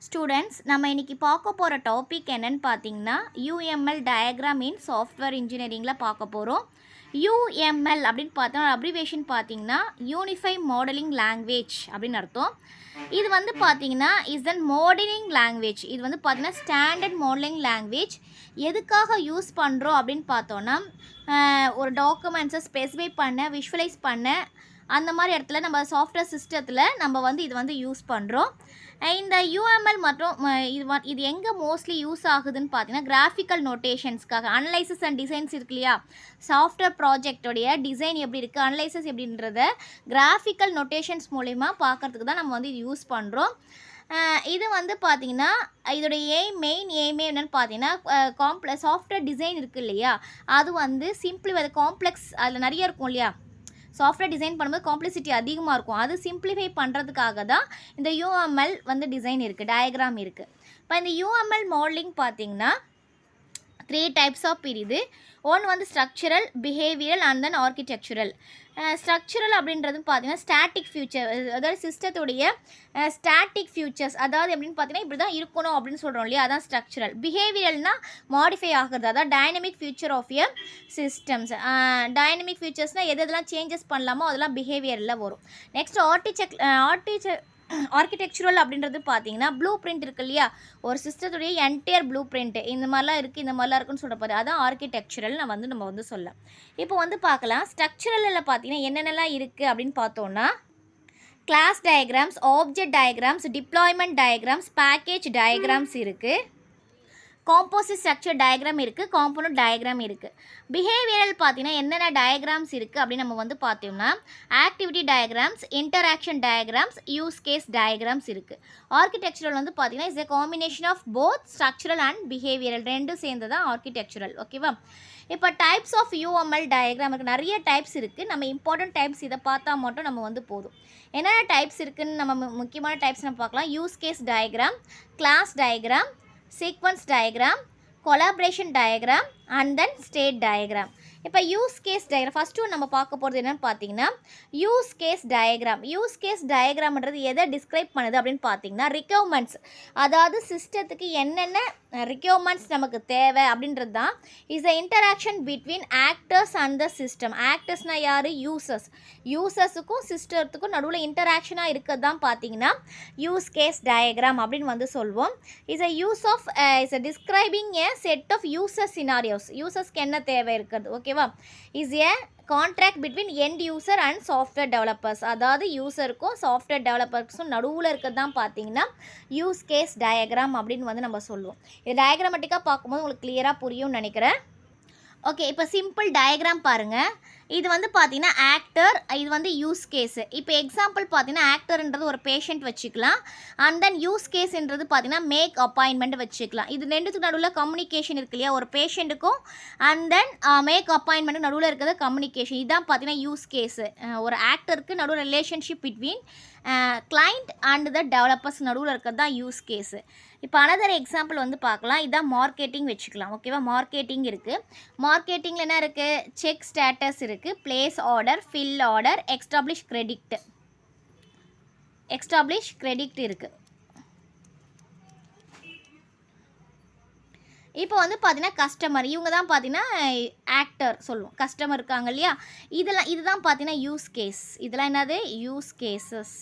Students நம்ம இன்றைக்கி பார்க்க போகிற டாபிக் என்னன்னு பார்த்தீங்கன்னா யூஎம்எல் டயக்ராம் இன் சாஃப்ட்வேர் இன்ஜினியரிங்கில் பார்க்க போகிறோம். யூஎம்எல் அப்படின்னு பார்த்தோம் அப்ரிவேஷன் பார்த்தீங்கன்னா யூனிஃபை மாடலிங் லாங்குவேஜ் அப்படின்னு அர்த்தம். இது வந்து பார்த்தீங்கன்னா இஸ் அன் மாடலிங் லாங்குவேஜ். இது வந்து பார்த்தீங்கன்னா ஸ்டாண்டர்ட் மாடலிங் லாங்குவேஜ். எதுக்காக யூஸ் பண்ணுறோம் அப்படின்னு பார்த்தோன்னா ஒரு டாக்குமெண்ட்ஸை ஸ்பெசிஃபை பண்ண விஷுவலைஸ் பண்ண அந்த மாதிரி இடத்துல நம்ம சாஃப்ட்வேர் சிஸ்டத்தில் நம்ம வந்து இது வந்து யூஸ் பண்ணுறோம். இந்த யூஎம்எல் மற்றும் இது எங்கே மோஸ்ட்லி யூஸ் ஆகுதுன்னு பார்த்தீங்கன்னா கிராஃபிக்கல் நோட்டேஷன்ஸ்க்காக அனலைசிஸ் அண்ட் டிசைன்ஸ் இருக்கு இல்லையா, சாஃப்ட்வேர் ப்ராஜெக்டோடைய டிசைன் எப்படி இருக்குது, அனலைசிஸ் எப்படின்றத கிராஃபிக்கல் நோட்டேஷன்ஸ் மூலிமா பார்க்குறதுக்கு தான் நம்ம வந்து இது யூஸ் பண்ணுறோம். இது வந்து பார்த்திங்கன்னா இதோடைய மெயின் எய்மே என்னென்னு பார்த்தீங்கன்னா சாஃப்ட்வேர் டிசைன் இருக்குது இல்லையா, அது வந்து சிம்பிளி காம்ப்ளெக்ஸ் அதில் நிறைய இருக்கும் இல்லையா, சாஃப்ட்வேர் டிசைன் பண்ணும்போது காம்ப்ளெக்சிட்டி அதிகமாக இருக்கும். அது சிம்பிளிஃபை பண்ணுறதுக்காக தான் இந்த யூஎம்எல் வந்து டிசைன் இருக்குது, டயக்ராம் இருக்குது. இப்போ இந்த யூஎம்எல் மாடலிங் பார்த்திங்கன்னா 3 டைப்ஸ் ஆஃப் பிரியுது. ஒன்று வந்து structural, behavioural and then architectural. Structural அப்படின்றது பார்த்தீங்கன்னா ஸ்டாட்டிக் ஃபியூச்சர், அதாவது சிஸ்டத்துடைய ஸ்டாட்டிக் ஃபியூச்சர்ஸ், அதாவது எப்படின்னு பார்த்தீங்கன்னா இப்படி தான் இருக்கணும் அப்படின்னு சொல்கிறோம் இல்லையா, அதான் ஸ்ட்ரக்சரல். பிஹேவியரல்னால் மாடிஃபை ஆகிறது, அதாவது dynamic future of a systems. டைனமிக் ஃபியூச்சர்ஸ்னால் எதெல்லாம் சேஞ்சஸ் பண்ணலாமோ அதெல்லாம் பிஹேவியரில் வரும். நெக்ஸ்ட் ஆர்கிடெக்சுரல் அப்படின்றது பார்த்தீங்கன்னா ப்ளூ பிரிண்ட் இருக்குது இல்லையா, ஒரு சிஸ்டத்துடைய என்டையர் ப்ளூ பிரிண்ட் இந்த மாதிரிலாம் இருக்குது, இந்த மாதிரிலாம் இருக்குன்னு சொல்கிறப்பாரு, அதான் ஆர்கிடெக்சுரல் நம்ம வந்து சொல்லலாம். இப்போ வந்து பார்க்கலாம் ஸ்ட்ரக்சரலில் பார்த்தீங்கன்னா என்னென்னலாம் இருக்குது அப்படின்னு பார்த்தோன்னா class diagrams, object diagrams, deployment diagrams, package diagrams இருக்குது. காம்போசிட் ஸ்ட்ரக்சர் டயக்ராம் இருக்குது, காம்போனன்ட் டயக்ராம் இருக்குது. பிஹேவியரல் பார்த்தீங்கன்னா என்னென்ன டயக்ராம்ஸ் இருக்குது அப்படின்னு நம்ம வந்து பார்த்தோம்னா activity diagrams, interaction diagrams, use case diagrams இருக்குது. ஆர்கிடெக்சரல் வந்து பார்த்தீங்கன்னா is a combination of both structural and behavioral, ரெண்டும் சேர்ந்து தான் ஆர்கிடெக்சரல். ஓகேவா? இப்போ டைப்ஸ் ஆஃப் யூஎம்எல் டயக்ராம் இருக்குது, நிறைய டைப்ஸ் இருக்குது. நம்ம இம்பார்ட்டன்ட் டைப்ஸ் இதை பார்த்தா மட்டும் நம்ம வந்து போதும். என்னென்ன டைப்ஸ் இருக்குதுன்னு நம்ம முக்கியமான டைப்ஸ் நம்ம பார்க்கலாம். Use case diagram, class diagram, sequence diagram, collaboration diagram and then state diagram. இப்போ யூஸ் கேஸ் டயக்ராம் ஃபஸ்ட்டு நம்ம பார்க்க போகிறது என்னென்னு பார்த்தீங்கன்னா use case diagram. Use case டயக்ராம்ன்றது எதை டிஸ்கிரைப் பண்ணுது அப்படின்னு பார்த்தீங்கன்னா ரிக்யர்மெண்ட்ஸ், அதாவது சிஸ்டத்துக்கு என்னென்ன ரிக்யர்மெண்ட்ஸ் நமக்கு தேவை அப்படின்றது தான். Is a interaction between actors and the system. ஆக்டர்ஸ்னால் யார்? யூசர்ஸ். யூசர்ஸுக்கும் சிஸ்டத்துக்கும் நடுவில் இன்டராக்ஷனாக இருக்கிறது தான் பார்த்தீங்கன்னா யூஸ் கேஸ் டயக்ராம் அப்படின்னு வந்து சொல்வோம். Is a use of is a describing a set of user scenarios. யூசர்ஸ்க்கு என்ன தேவை இருக்கிறது, ஓகேவா? Is a contract between end user and software developers, அதாவது யூசருக்கும் சாஃப்ட்வேர் டெவலப்பர்ஸும் நடுவில் இருக்கிறது தான் பார்த்தீங்கன்னா யூஸ் கேஸ் டயக்ராம் அப்படின்னு வந்து நம்ம சொல்லுவோம். இது டயக்ராமேட்டிக்காக பார்க்கும்போது உங்களுக்கு கிளியராக புரியும்னு நினைக்கிறேன். ஓகே, இப்போ சிம்பிள் டயக்ராம் பாருங்கள். இது வந்து பார்த்தீங்கன்னா ஆக்டர், இது வந்து யூஸ் கேஸு. இப்போ எக்ஸாம்பிள் பார்த்தீங்கன்னா ஆக்டர்ன்றது ஒரு பேஷண்ட் வச்சுக்கலாம், அண்ட் தென் யூஸ் கேஸ்ன்றது பார்த்தீங்கன்னா மேக் அப்பாயின்மெண்ட் வச்சுக்கலாம். இது ரெண்டுத்துக்கு நடுவில் கம்யூனிகேஷன் இருக்கு இல்லையா, ஒரு பேஷண்ட்டுக்கும் அண்ட் தென் மேக் அப்பாயின்மெண்ட்டுக்கு நடுவில் இருக்கிறது கம்யூனிகேஷன். இதுதான் பார்த்தீங்கன்னா யூஸ் கேஸு. ஒரு ஆக்டருக்கு நடுவில் relationship between client and the developers நடுவில் இருக்கிறது தான் யூஸ் கேஸு. இப்போ அனதர் எக்ஸாம்பிள் வந்து பார்க்கலாம். இதான் மார்க்கெட்டிங் வச்சுக்கலாம். ஓகேவா? மார்க்கெட்டிங் இருக்குது. மார்க்கெட்டிங்கில் என்ன இருக்குது? செக் ஸ்டேட்டஸ் இருக்குது, place order, fill order, establish credit இருக்குது. இப்போ வந்து பார்த்தீங்கன்னா கஸ்டமர், இவங்க தான் பார்த்தீங்கன்னா ஆக்டர் சொல்லுவோம். கஸ்டமர் இருக்காங்க இல்லையா, இதுதான் பார்த்தீங்கன்னா யூஸ் கேஸ். இதெல்லாம் என்னது? Use cases.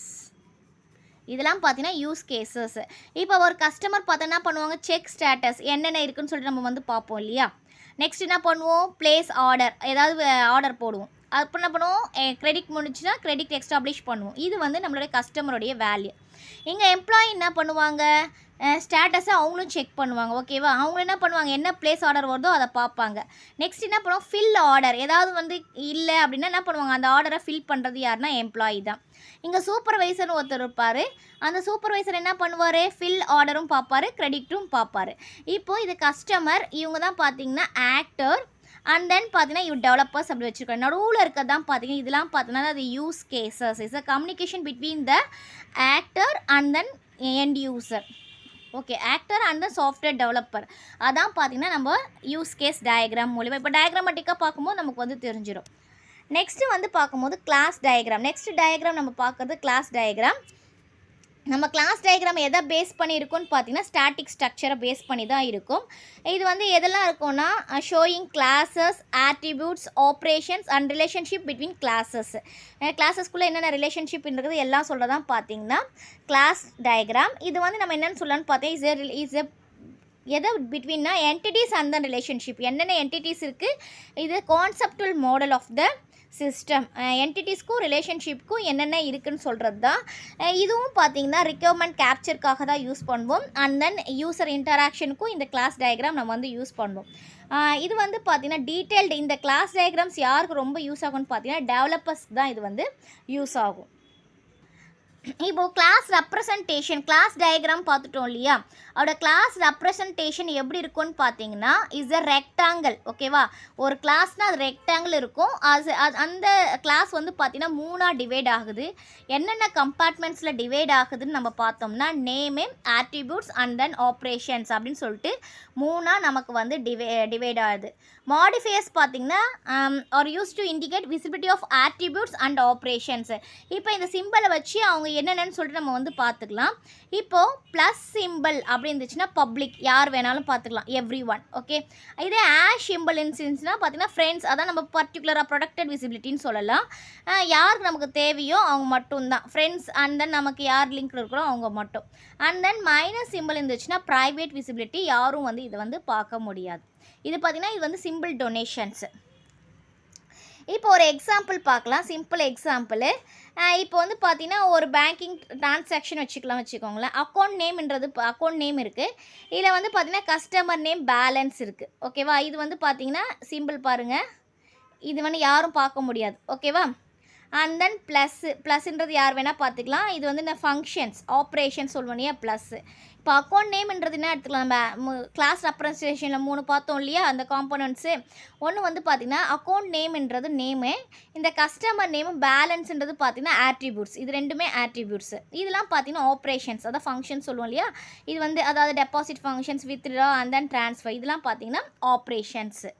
இதெல்லாம் பார்த்தீங்கன்னா யூஸ் கேஸஸ். இப்போ ஒரு கஸ்டமர் பார்த்தா என்ன பண்ணுவாங்க? செக் ஸ்டேட்டஸ் என்னென்ன இருக்குதுன்னு சொல்லிட்டு நம்ம வந்து பார்ப்போம் இல்லையா. நெக்ஸ்ட் என்ன பண்ணுவோம்? பிளேஸ் ஆர்டர், ஏதாவது ஆர்டர் போடுவோம். அப்போ என்ன பண்ணுவோம்? கிரெடிட் முடிஞ்சுன்னா கிரெடிட் எஸ்டாப்ளிஷ் பண்ணுவோம். இது வந்து நம்மளுடைய கஸ்டமருடைய வேல்யூ. இங்கே எம்ப்ளாயி என்ன பண்ணுவாங்க? ஸ்டேட்டஸை அவங்களும் செக் பண்ணுவாங்க. ஓகேவா? அவங்க என்ன பண்ணுவாங்க? என்ன பிளேஸ் ஆர்டர் வருதோ அதை பார்ப்பாங்க. நெக்ஸ்ட் என்ன பண்ணுவோம்? ஃபில் ஆர்டர், ஏதாவது வந்து இல்லை அப்படின்னா என்ன பண்ணுவாங்க? அந்த ஆர்டரை ஃபில் பண்ணுறது யாருன்னா எம்ப்ளாயி தான். இங்கே சூப்பர்வைசர்னு ஒருத்தர் இருப்பார். அந்த சூப்பர்வைசர் என்ன பண்ணுவார்? ஃபில் ஆர்டரும் பார்ப்பார், கிரெடிட்டும் பார்ப்பார். இப்போது இது கஸ்டமர், இவங்க தான் பார்த்தீங்கன்னா ஆக்டர், அண்ட் தென் பார்த்தீங்கன்னா இவ் டெவலப்பர்ஸ் அப்படி வச்சுருக்காங்க. நடுவில் இருக்கிறது தான் பார்த்தீங்கன்னா இதெல்லாம் பார்த்தீங்கன்னா அது use cases. Is a communication between the actor and then end user. Okay, actor and the software developer, அதான் பார்த்தீங்கன்னா நம்ம யூஸ் கேஸ் டயக்ராம் மூலிமா இப்போ டயக்ராமேட்டிக்காக பார்க்கும்போது நமக்கு வந்து தெரிஞ்சிடும். நெக்ஸ்ட்டு வந்து பார்க்கும்போது கிளாஸ் டயக்ராம். நெக்ஸ்ட் டயக்ராம் நம்ம பார்க்குறது கிளாஸ் டயக்ராம். நம்ம கிளாஸ் டயக்ராம் எதை பேஸ் பண்ணியிருக்கோன்னு பார்த்தீங்கன்னா ஸ்டாட்டிக் ஸ்ட்ரக்சரை பேஸ் பண்ணி தான் இருக்கும். இது வந்து எதெல்லாம் இருக்கும்னா showing classes, attributes, operations and relationship between classes. கிளாஸஸ்க்குள்ளே என்னென்ன ரிலேஷன்ஷிப்ன்றது எல்லாம் சொல்கிறதான் பார்த்தீங்கன்னா கிளாஸ் டயக்ராம். இது வந்து நம்ம என்னென்னு சொல்லலாம்னு பார்த்தீங்கன்னா இஸ் எதை பிட்வீன்னா என்டிட்டிஸ் அண்ட் தன் ரிலேஷன்ஷிப். என்னென்ன என்டிட்டிஸ் இருக்குது, இது conceptual model of the system. என்டிட்டிஸ்க்கும் ரிலேஷன்ஷிப்க்கும் என்னென்ன இருக்குதுன்னு சொல்கிறது தான். இதுவும் பார்த்திங்கன்னா ரிக்வயர்மெண்ட் கேப்சருக்காக தான் யூஸ் பண்ணுவோம். அண்ட் தென் யூசர் இன்டராக்ஷனுக்கும் இந்த கிளாஸ் டயக்ராம் நம்ம வந்து யூஸ் பண்ணுவோம். இது வந்து பார்த்திங்கன்னா டீட்டெயில்டு இந்த கிளாஸ் டயக்ராம்ஸ் யாருக்கு ரொம்ப யூஸ் ஆகும்னு பார்த்தீங்கன்னா டெவலப்பர்ஸ்க்கு தான் இது வந்து யூஸ் ஆகும். இப்போது கிளாஸ் ரெப்ரசன்டேஷன், கிளாஸ் டயக்ராம் பார்த்துட்டோம் இல்லையா, அதோட கிளாஸ் ரெப்ரசன்டேஷன் எப்படி இருக்கும்னு பார்த்தீங்கன்னா இஸ் அ ரெக்டாங்கிள். ஓகேவா, ஒரு கிளாஸ்னால் அது ரெக்டாங்கிள் இருக்கும். அந்த கிளாஸ் வந்து பார்த்திங்கன்னா 3ஆக டிவைட் ஆகுது. என்னென்ன கம்பார்ட்மெண்ட்ஸில் டிவைட் ஆகுதுன்னு நம்ம பார்த்தோம்னா name, attributes and then operations அப்படின்னு சொல்லிட்டு 3ஆக நமக்கு வந்து டிவைட் ஆகுது. மாடிஃபையர்ஸ் பார்த்திங்கன்னா are use to indicate visibility of attributes and operations. இப்போ இந்த சிம்பிளை வச்சு அவங்க என்னென்னு சொல்லிட்டு நம்ம வந்து பார்த்துக்கலாம். இப்போது ப்ளஸ் சிம்பிள் அப்படி இருந்துச்சுன்னா பப்ளிக், யார் வேணாலும் பார்த்துக்கலாம், எவ்ரி ஒன். ஓகே, இதே ஆஷ் சிம்பிள் இருந்துச்சுன்னா பார்த்தீங்கன்னா ஃப்ரெண்ட்ஸ், அதான் நம்ம பர்டிகுலராக ப்ரொடெக்டட் விசிபிலிட்டின்னு சொல்லலாம். யாருக்கு நமக்கு தேவையோ அவங்க மட்டும்தான் ஃப்ரெண்ட்ஸ். அண்ட் தென் நமக்கு யார் லிங்க் இருக்கிறோம் அவங்க மட்டும். அண்ட் தென் மைனஸ் சிம்பிள் இருந்துச்சுன்னா ப்ரைவேட் விசிபிலிட்டி, யாரும் வந்து இதை வந்து பார்க்க முடியாது. இது பார்த்திங்கன்னா இது வந்து சிம்பிள் டொனேஷன்ஸு. இப்போ ஒரு எக்ஸாம்பிள் பார்க்கலாம், சிம்பிள் எக்ஸாம்பிள். இப்போ வந்து பார்த்தீங்கன்னா ஒரு பேங்கிங் ட்ரான்சாக்ஷன் வச்சுக்கோங்களேன். அக்கௌண்ட் நேம்ன்றது அக்கௌண்ட் நேம் இருக்குது. இதில் வந்து பார்த்தீங்கன்னா கஸ்டமர் நேம் பேலன்ஸ் இருக்குது. ஓகேவா, இது வந்து பார்த்தீங்கன்னா சிம்பிள் பாருங்கள், இது வந்து யாரும் பார்க்க முடியாது. ஓகேவா, அண்ட் தென் ப்ளஸ்ன்றது யார் வேணால் பார்த்துக்கலாம். இது வந்து இந்த ஃபங்க்ஷன்ஸ் ஆப்ரேஷன் சொல்லுவோம் இல்லையா, ப்ளஸ்ஸு. இப்போ அக்கௌண்ட் நேம்ன்றது என்ன எடுத்துக்கலாம், நம்ம கிளாஸ் ரெப்ரசன்டேஷனில் 3 பார்த்தோம் இல்லையா அந்த காம்போனன்ட்ஸு. ஒன்று வந்து பார்த்திங்கன்னா அக்கௌண்ட் நேம்ன்றது நேமு, இந்த கஸ்டமர் நேமு பேலன்ஸுன்றது பார்த்திங்கன்னா ஆட்ரிபியூட்ஸ். இது ரெண்டுமே ஆட்ரிபியூட்ஸு. இதெல்லாம் பார்த்திங்கன்னா ஆப்ரேஷன்ஸ், அதான் ஃபங்க்ஷன் சொல்லுவோம் இல்லையா. இது வந்து அதாவது deposit functions, withdraw and then transfer, இதெல்லாம் பார்த்திங்கன்னா ஆப்ரேஷன்ஸு.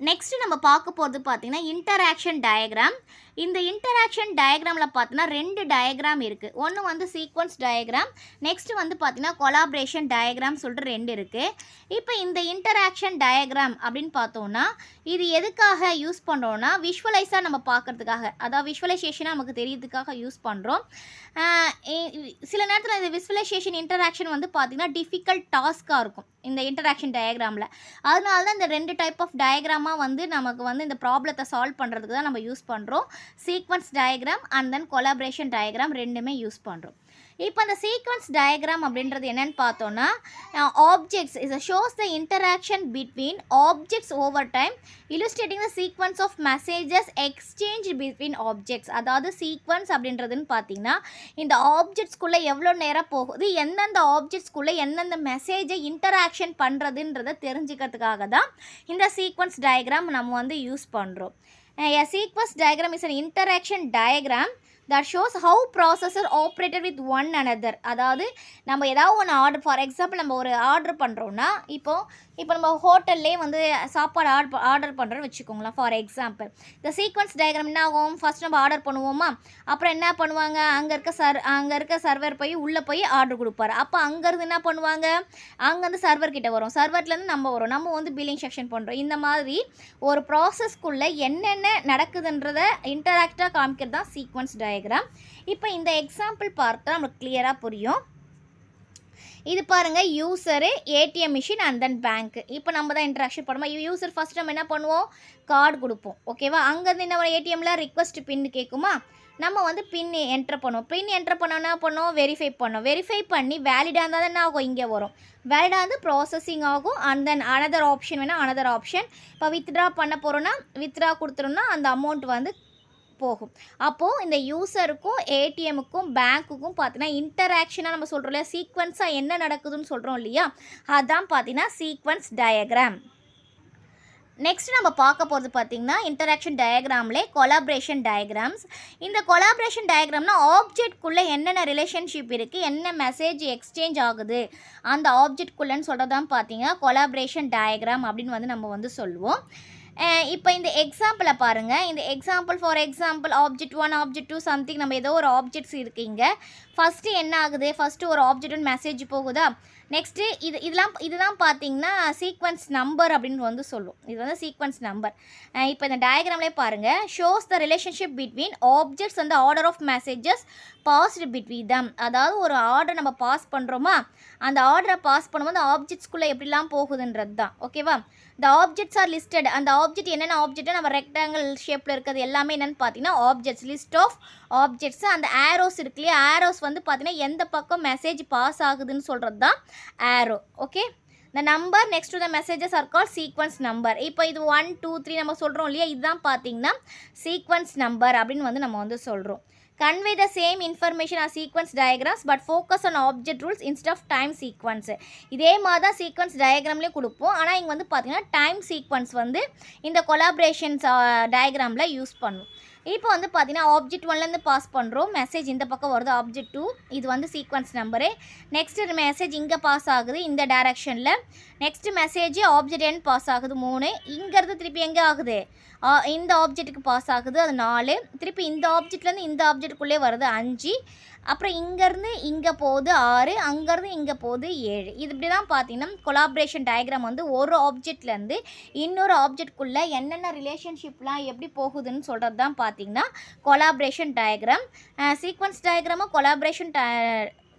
நெக்ஸ்ட்டு நம்ம பார்க்க போகிறது பார்த்திங்கன்னா இன்டராக்ஷன் டயக்ராம். இந்த இன்டராக்ஷன் டயக்ராமில் பார்த்தீங்கன்னா 2 டயக்ராம் இருக்குது. ஒன்று வந்து சீக்வன்ஸ் டயக்ராம், நெக்ஸ்ட்டு வந்து பார்த்திங்கன்னா கொலாபரேஷன் டயக்ராம் சொல்லிட்டு 2 இருக்குது. இப்போ இந்த இன்டராக்ஷன் டயக்ராம் அப்படின்னு பார்த்தோன்னா இது எதுக்காக யூஸ் பண்ணுறோன்னா விஷுவலைஸாக நம்ம பார்க்குறதுக்காக, அதாவது விஷுவலைசேஷனாக நமக்கு தெரியறதுக்காக யூஸ் பண்ணுறோம். சில நேரத்தில் இந்த விஷுவலைசேஷன் இன்டராக்ஷன் வந்து பார்த்திங்கன்னா டிஃபிகல்ட் டாஸ்க்காக இருக்கும் இந்த இன்டராக்ஷன் டயக்ராமில். அதனால தான் இந்த 2 டைப் ஆஃப் டயக்ராமாக வந்து நமக்கு வந்து இந்த ப்ராப்ளத்தை சால்வ் பண்ணுறதுக்கு தான் நம்ம யூஸ் பண்ணுறோம். Sequence diagram and then collaboration diagram ரெண்டுமே யூஸ் பண்ணுறோம். இப்போ அந்த சீக்வன்ஸ் டயக்ராம் அப்படின்றது என்னென்னு பார்த்தோன்னா objects is shows the interaction between objects over time illustrating the sequence of messages exchange between objects. அதாவது சீக்வன்ஸ் அப்படின்றதுன்னு பார்த்தீங்கன்னா இந்த ஆப்ஜெக்ட்ஸ்குள்ளே எவ்வளோ நேரம் போகுது, எந்தெந்த ஆப்ஜெக்ட்ஸ்குள்ளே எந்தெந்த மெசேஜை இன்டராக்ஷன் பண்ணுறதுன்றதை தெரிஞ்சுக்கிறதுக்காக தான் இந்த சீக்வன்ஸ் டயக்ராம் நம்ம வந்து யூஸ் பண்ணுறோம். A sequence diagram is an interaction diagram that shows how processor operated with one another. அதாவது நம்ம ஏதாவது ஒன்று ஆர்டர், ஃபார் எக்ஸாம்பிள் நம்ம ஒரு ஆர்டர் பண்ணுறோன்னா இப்போ நம்ம ஹோட்டல்லே வந்து சாப்பாடு ஆர்டர் பண்ணுறோன்னு வச்சுக்கோங்களேன். ஃபார் எக்ஸாம்பிள் இந்த சீக்வன்ஸ் டயக்ராம் என்ன ஆகும், ஃபஸ்ட் நம்ம ஆர்டர் பண்ணுவோமா, அப்புறம் என்ன பண்ணுவாங்க, அங்கே இருக்க சர்வர் போய் உள்ளே போய் ஆர்டர் கொடுப்பாரு. அப்போ அங்கேருந்து என்ன பண்ணுவாங்க, அங்கேருந்து சர்வர்கிட்ட வரும், சர்வர்லேருந்து நம்ம வந்து பில்லிங் செக்ஷன் பண்ணுறோம். இந்த மாதிரி ஒரு ப்ராசஸ்க்குள்ளே என்னென்ன நடக்குதுன்றதை இன்டராக்டாக காமிக்கிறது தான் சீக்வன்ஸ் டயக்ராம். இப்போ இந்த எக்ஸாம்பிள் பார்த்தா நம்மளுக்கு கிளியராக புரியும். இது பாருங்கள், user, ATM machine and then bank. இப்போ நம்ம தான் இன்ட்ராக்ஷன் பண்ணுவோம். யூசர் ஃபஸ்ட் நம்ம என்ன பண்ணுவோம், கார்டு கொடுப்போம். ஓகேவா, அங்கேருந்து என்ன ஏடிஎம்மில் ரிக்வஸ்ட் பின் கேட்குமா, நம்ம வந்து பின் என்டர் பண்ணுவோம். பின் என்டர் பண்ணோம், என்ன பண்ணுவோம், வெரிஃபை பண்ணி வேலிடாக இருந்தால் தான் என்ன ஆகும், இங்கே வரும். வேலிடாக வந்து ப்ராசஸிங் ஆகும். அண்ட் தென் அனதர் ஆப்ஷன் வேணால் அனதர் ஆப்ஷன். இப்போ வித்ட்ரா பண்ண போகிறோன்னா வித்ட்ரா கொடுத்துருன்னா அந்த அமௌண்ட் வந்து போகும். அப்போது இந்த யூசருக்கும் ஏடிஎம்முக்கும் பேங்க்குக்கும் பார்த்தீங்கன்னா இன்டராக்ஷனாக நம்ம சொல்கிறோம் இல்லையா, சீக்வன்ஸாக என்ன நடக்குதுன்னு சொல்கிறோம் இல்லையா, அதுதான் பார்த்தீங்கன்னா சீக்வன்ஸ் டயக்ராம். நெக்ஸ்ட் நம்ம பார்க்க போகிறது பார்த்திங்கன்னா இன்டராக்ஷன் டயக்ராம்லே கொலாபரேஷன் டயக்ராம்ஸ். இந்த கொலாபரேஷன் டயக்ராம்னா ஆப்ஜெக்ட்குள்ளே என்னென்ன ரிலேஷன்ஷிப் இருக்குது, என்ன மெசேஜ் எக்ஸ்சேஞ்ச் ஆகுது அந்த ஆப்ஜெக்ட்குள்ளேன்னு சொல்கிறது தான் பார்த்தீங்கன்னா கொலாபரேஷன் டயக்ராம் அப்படின்னு வந்து நம்ம வந்து சொல்லுவோம். இப்போ இந்த எக்ஸாம்பிளை பாருங்கள். இந்த example for example object 1 object 2 something நம்ம ஏதோ ஒரு ஆப்ஜெக்ட்ஸ் இருக்குங்க. ஃபஸ்ட்டு என்ன ஆகுது, ஃபஸ்ட்டு ஒரு ஆப்ஜெக்ட் மெசேஜ் போகுதா. நெக்ஸ்ட்டு இதுதான் பார்த்தீங்கன்னா சீக்வன்ஸ் நம்பர் அப்படின்னு வந்து சொல்லும். இது வந்து சீக்வன்ஸ் நம்பர். இப்போ இந்த டயக்ராம்லேயே பாருங்கள். Shows the relationship between objects அந்த order of messages passed between them. அதாவது ஒரு ஆர்டர் நம்ம பாஸ் பண்ணுறோமா, அந்த ஆர்டரை பாஸ் பண்ணும்போது ஆப்ஜெக்ட்ஸ்குள்ளே எப்படிலாம் போகுதுன்றது தான். ஓகேவா. த ஆப்ஜெக்ட்ஸ் ஆர் லிஸ்டட். அந்த ஆப்ஜெக்ட் என்னென்ன ஆப்ஜெக்ட் நம்ம ரெக்டாங்கிள் ஷேப்பில் இருக்கிறது எல்லாமே என்னென்னு பார்த்தீங்கன்னா ஆப்ஜெக்ட்ஸ், லிஸ்ட் ஆஃப் ஆப்ஜெக்ட்ஸ். அந்த ஆரோஸ் இருக்கு இல்லையா, ஆரோஸ் வந்து பார்த்தீங்கன்னா எந்த பக்கம் மெசேஜ் பாஸ் ஆகுதுன்னு சொல்கிறது தான் ஆரோ. Okay. the number next to the messages are called sequence number. இப்போ இது 1 2 3 நம்ம சொல்கிறோம் இல்லையா, இதுதான் பார்த்தீங்கன்னா sequence number அப்படின்னு வந்து நம்ம வந்து சொல்கிறோம். convey the same information as sequence diagrams but focus on object rules instead of time sequence. இதே மாதிரி தான் சீக்வன்ஸ் டயக்ராம்லேயே கொடுப்போம். ஆனால் இங்கே வந்து பார்த்தீங்கன்னா டைம் சீக்வன்ஸ் வந்து இந்த கொலாபரேஷன்ஸ் டயக்ராமில் யூஸ் பண்ணும். இப்போ வந்து பார்த்தீங்கன்னா ஆப்ஜெக்ட் 1லேருந்து பாஸ் பண்ணுறோம், மெசேஜ் இந்த பக்கம் வருது ஆப்ஜெக்ட் 2, இது வந்து சீக்வன்ஸ் நம்பரு. நெக்ஸ்ட்டு மெசேஜ் இங்கே பாஸ் ஆகுது இந்த டைரக்ஷனில். Next message object n pass ஆகுது 3, இங்கேருந்து திருப்பி எங்கே ஆகுது, இந்த ஆப்ஜெக்ட்டுக்கு பாஸ் ஆகுது அது 4, திருப்பி இந்த ஆப்ஜெக்ட்லேருந்து இந்த ஆப்ஜெக்டுக்குள்ளே வருது 5, அப்புறம் இங்கேருந்து இங்கே போகுது 6, அங்கேருந்து இங்கே போகுது 7. இது இப்படி தான் பார்த்தீங்கன்னா கொலாபரேஷன் டயக்ராம் வந்து ஒரு ஆப்ஜெக்ட்லேருந்து இன்னொரு ஆப்ஜெக்ட்குள்ளே என்னென்ன ரிலேஷன்ஷிப்லாம் எப்படி போகுதுன்னு சொல்கிறது தான் பார்த்தீங்கன்னா கொலாபரேஷன் டயக்ராம். சீக்வன்ஸ் டயக்ராமும் கொலாபரேஷன்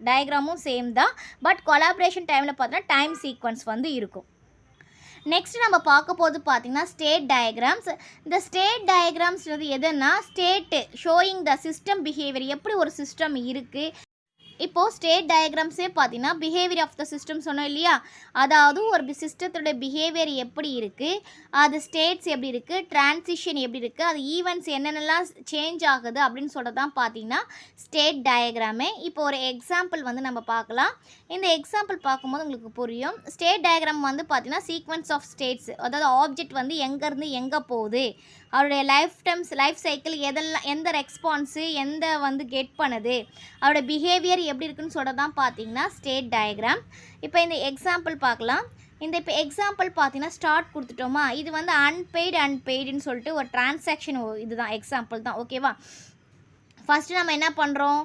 டயக்ராமும் சேம் தான். பட் கொலாபரேஷன் டைமில் பார்த்தீங்கன்னா டைம் சீக்வன்ஸ் வந்து இருக்கும். நெக்ஸ்ட் நம்ம பார்க்க போது பார்த்தீங்கன்னா ஸ்டேட் டயக்ராம்ஸ். இந்த ஸ்டேட் டயக்ராம்ஸ் வந்து எதுன்னா state showing the system behaviour, எப்படி ஒரு சிஸ்டம் இருக்குது. இப்போது ஸ்டேட் டயக்ராம்ஸே பார்த்தீங்கன்னா பிஹேவியர் ஆஃப் த சிஸ்டம் சொன்னோம் இல்லையா, அதாவது ஒரு சிஸ்டத்தோட பிஹேவியர் எப்படி இருக்குது, அது ஸ்டேட்ஸ் எப்படி இருக்குது, டிரான்சிஷன் எப்படி இருக்குது, அது ஈவெண்ட்ஸ் என்னென்னலாம் சேஞ்ச் ஆகுது அப்படின்னு சொல்கிறது தான் பார்த்தீங்கன்னா ஸ்டேட் டயக்ராமே. இப்போ ஒரு எக்ஸாம்பிள் வந்து நம்ம பார்க்கலாம். இந்த எக்ஸாம்பிள் பார்க்கும்போது உங்களுக்கு புரியும். ஸ்டேட் டயக்ராம் வந்து பார்த்தீங்கன்னா சீக்வன்ஸ் ஆஃப் ஸ்டேட்ஸ், அதாவது ஆப்ஜெக்ட் வந்து எங்கேருந்து எங்கே போகுது, அவருடைய லைஃப் சைக்கிள் எதெல்லாம், எந்த ரெஸ்பான்ஸு எந்த வந்து கெட் பண்ணுது, அவருடைய பிஹேவியர் எப்படி இருக்குன்னு சொல்கிறது தான் பார்த்தீங்கன்னா ஸ்டேட் டயக்ராம். இப்போ இந்த எக்ஸாம்பிள் பார்க்கலாம். இப்போ எக்ஸாம்பிள் பார்த்தீங்கன்னா ஸ்டார்ட் கொடுத்துட்டோமா, இது வந்து அன்பெய்டுன்னு சொல்லிட்டு ஒரு டிரான்சாக்ஷன் இதுதான் எக்ஸாம்பிள் தான். ஓகேவா. ஃபஸ்ட்டு நம்ம என்ன பண்ணுறோம்,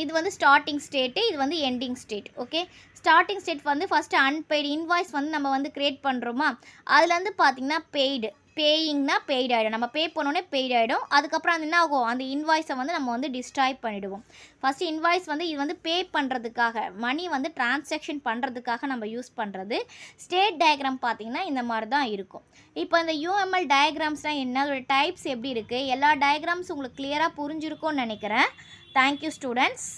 இது வந்து ஸ்டார்டிங் ஸ்டேட்டு, இது வந்து ending state. Okay. Starting state வந்து ஃபஸ்ட்டு அன்பெய்டு இன்வாய்ஸ் வந்து நம்ம வந்து க்ரியேட் பண்ணுறோமா, அதுலேருந்து பார்த்திங்கன்னா பேயிங்னா பெய்ட் ஆகிடும், நம்ம பே பண்ணோன்னே பெய்ட் ஆகிடும். அதுக்கப்புறம் அது என்ன ஆகும், அந்த இன்வாய்ஸை வந்து நம்ம வந்து டிஸ்ட்ராய் பண்ணிவிடுவோம். ஃபஸ்ட்டு இன்வாய்ஸ் வந்து இது வந்து பே பண்ணுறதுக்காக, மணி வந்து டிரான்சாக்ஷன் பண்ணுறதுக்காக நம்ம யூஸ் பண்ணுறது. ஸ்டேட் டயக்ராம் பார்த்திங்கன்னா இந்த மாதிரி தான் இருக்கும். இப்போ இந்த UML டயக்ராம்ஸ்லாம் என்ன, அதோட டைப்ஸ் எப்படி இருக்குது, எல்லா டயக்ராம்ஸ் உங்களுக்கு கிளியராக புரிஞ்சிருக்கும்னு நினைக்கிறேன். Thank you students.